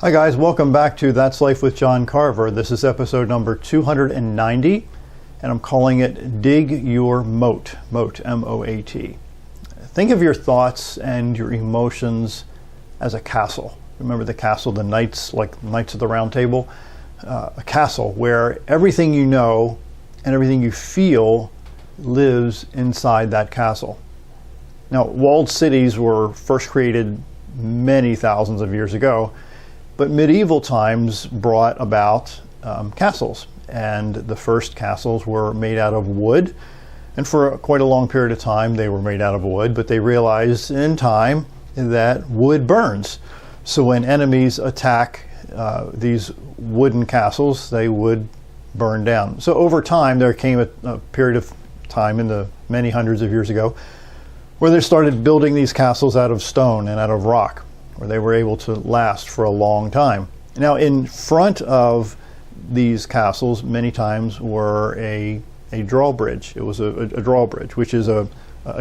Hi guys, welcome back to That's Life with John Carver. This is episode number 290, and I'm calling it Dig Your Moat, Moat, M-O-A-T. Think of your thoughts and your emotions as a castle. Remember the castle, the knights, like Knights of the Round Table? A castle where everything you know and everything you feel lives inside that castle. Now, walled cities were first created many thousands of years ago, but medieval times brought about castles, and the first castles were made out of wood, and for quite a long period of time they were made out of wood, but they realized in time that wood burns. So when enemies attack these wooden castles, they would burn down. So over time there came a period of time in the many hundreds of years ago where they started building these castles out of stone and out of rock, where they were able to last for a long time. Now, in front of these castles, many times were a drawbridge. It was a drawbridge, which is a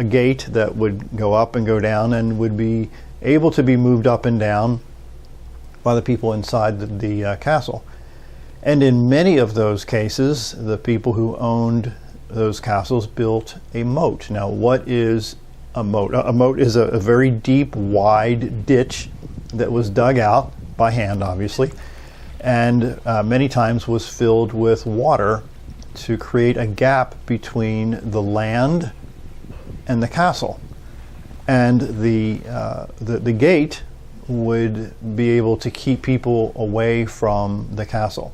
gate that would go up and go down and would be able to be moved up and down by the people inside the castle. And in many of those cases, the people who owned those castles built a moat. Now, what is a moat? A moat is a very deep, wide ditch that was dug out by hand, obviously, and many times was filled with water to create a gap between the land and the castle. And the gate would be able to keep people away from the castle.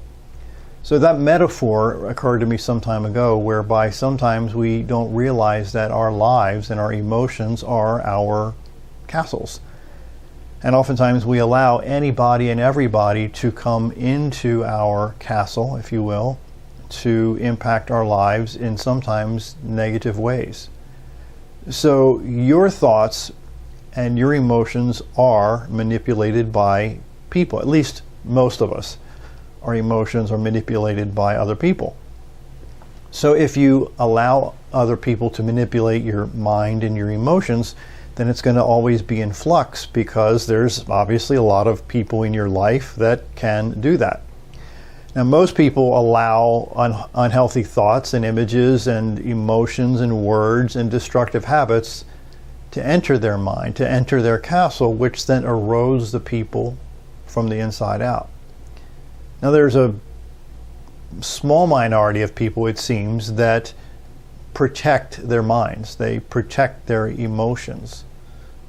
So that metaphor occurred to me some time ago, whereby sometimes we don't realize that our lives and our emotions are our castles. And oftentimes we allow anybody and everybody to come into our castle, if you will, to impact our lives in sometimes negative ways. So your thoughts and your emotions are manipulated by people. At least most of us. Our emotions are manipulated by other people. So if you allow other people to manipulate your mind and your emotions, then it's going to always be in flux, because there's obviously a lot of people in your life that can do that. Now, most people allow unhealthy thoughts and images and emotions and words and destructive habits to enter their mind, to enter their castle, which then erodes the people from the inside out. Now, there's a small minority of people, it seems, that protect their minds. They protect their emotions.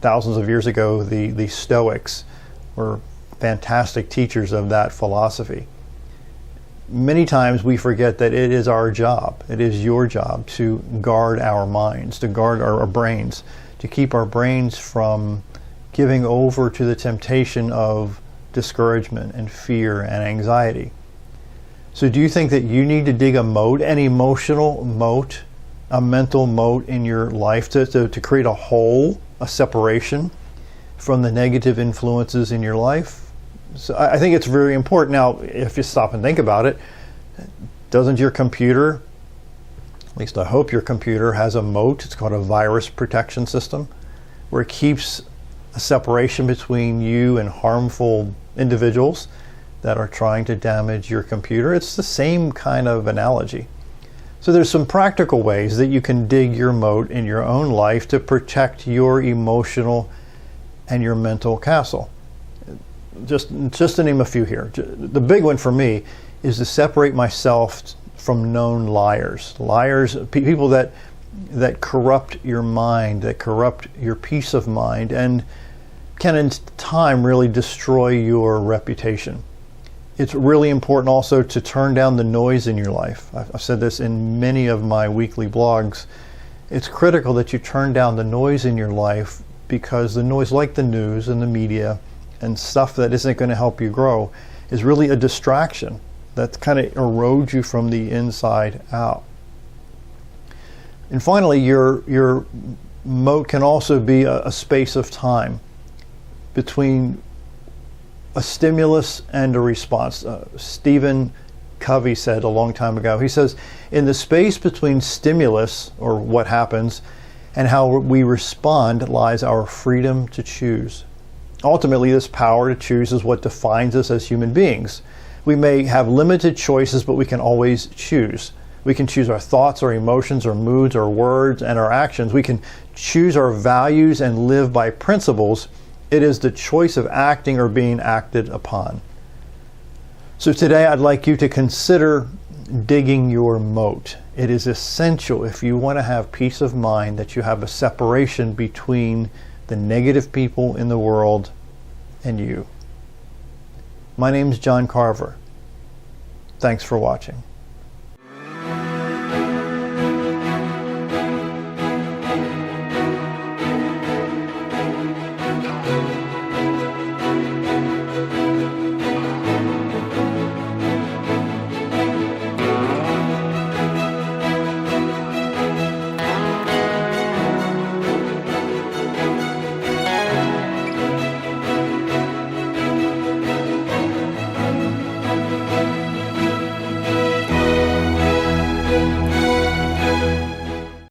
Thousands of years ago, the Stoics were fantastic teachers of that philosophy. Many times we forget that it is our job, it is your job to guard our minds, to guard our brains, to keep our brains from giving over to the temptation of discouragement and fear and anxiety. So do you think that you need to dig a moat, an emotional moat, a mental moat in your life to create a hole, a separation from the negative influences in your life? So I think it's very important. Now, if you stop and think about it, doesn't your computer, at least I hope your computer, has a moat? It's called a virus protection system, where it keeps a separation between you and harmful individuals that are trying to damage your computer. It's the same kind of analogy. So there's some practical ways that you can dig your moat in your own life to protect your emotional and your mental castle. Just to name a few here. The big one for me is to separate myself from known liars. Liars, people that corrupt your mind, that corrupt your peace of mind, and can in time really destroy your reputation. It's really important also to turn down the noise in your life. I've said this in many of my weekly blogs. It's critical that you turn down the noise in your life, because the noise, like the news and the media and stuff that isn't going to help you grow, is really a distraction that kind of erodes you from the inside out. And finally, your moat can also be a space of time between a stimulus and a response. Stephen Covey said a long time ago, he says, in the space between stimulus, or what happens, and how we respond lies our freedom to choose. Ultimately, this power to choose is what defines us as human beings. We may have limited choices, but we can always choose. We can choose our thoughts, our emotions, our moods, our words, and our actions. We can choose our values and live by principles. It is the choice of acting or being acted upon. So today I'd like you to consider digging your moat. It is essential if you want to have peace of mind that you have a separation between the negative people in the world and you. My name is John Carver. Thanks for watching.